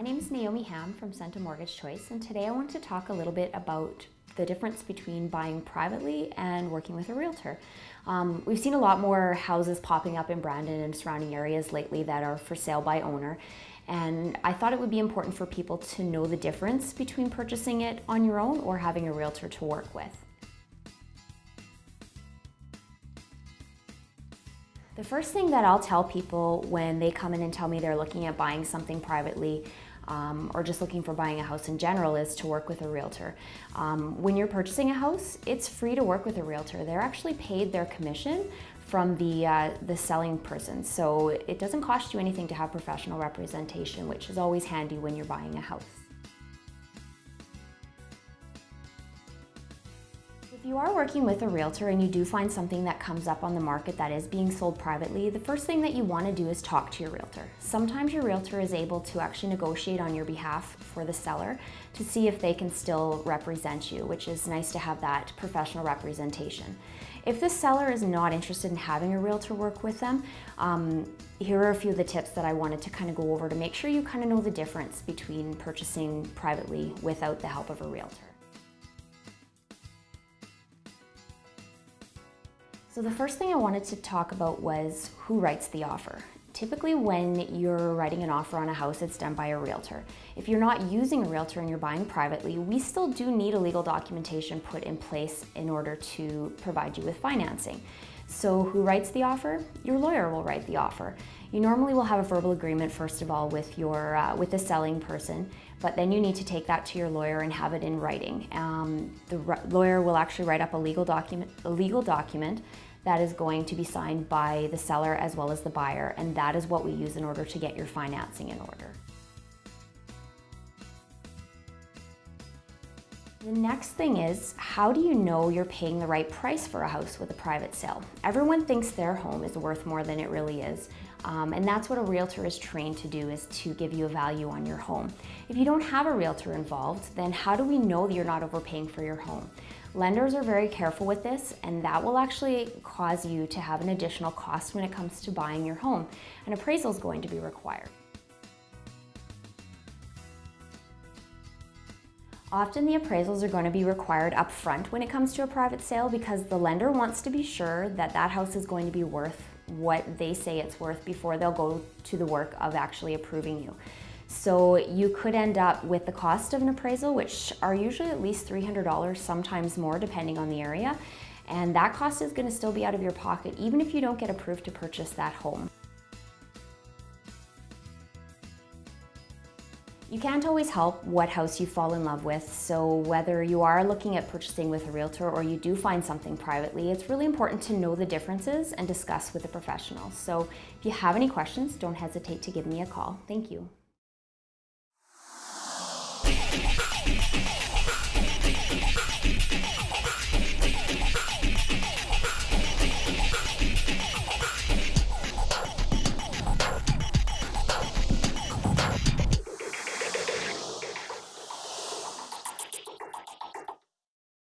My name is Naomi Hamm from Senta Mortgage Choice, and today I want to talk a little bit about the difference between buying privately and working with a realtor. We've seen a lot more houses popping up in Brandon and surrounding areas lately that are for sale by owner, and I thought it would be important for people to know the difference between purchasing it on your own or having a realtor to work with. The first thing that I'll tell people when they come in and tell me they're looking at buying something privately or just looking for buying a house in general is to work with a realtor. When you're purchasing a house, it's free to work with a realtor. They're actually paid their commission from the selling person, so it doesn't cost you anything to have professional representation, which is always handy when you're buying a house. If you are working with a realtor and you do find something that comes up on the market that is being sold privately, the first thing that you want to do is talk to your realtor. Sometimes your realtor is able to actually negotiate on your behalf for the seller to see if they can still represent you, which is nice to have that professional representation. If the seller is not interested in having a realtor work with them, here are a few of the tips that I wanted to kind of go over to make sure you kind of know the difference between purchasing privately without the help of a realtor. So the first thing I wanted to talk about was who writes the offer. Typically when you're writing an offer on a house, it's done by a realtor. If you're not using a realtor and you're buying privately, we still do need a legal documentation put in place in order to provide you with financing. So who writes the offer? Your lawyer will write the offer. You normally will have a verbal agreement first of all with the selling person, but then you need to take that to your lawyer and have it in writing. The lawyer will actually write up a legal document that is going to be signed by the seller as well as the buyer, and that is what we use in order to get your financing in order. The next thing is, how do you know you're paying the right price for a house with a private sale? Everyone thinks their home is worth more than it really is. And that's what a realtor is trained to do, is to give you a value on your home. If you don't have a realtor involved, then how do we know that you're not overpaying for your home? Lenders are very careful with this, and that will actually cause you to have an additional cost when it comes to buying your home. An appraisal is going to be required. Often the appraisals are going to be required up front when it comes to a private sale because the lender wants to be sure that that house is going to be worth what they say it's worth before they'll go to the work of actually approving you. So you could end up with the cost of an appraisal, which are usually at least $300, sometimes more depending on the area, and that cost is going to still be out of your pocket even if you don't get approved to purchase that home. You can't always help what house you fall in love with, so whether you are looking at purchasing with a realtor or you do find something privately, it's really important to know the differences and discuss with a professional. So if you have any questions, don't hesitate to give me a call. Thank you.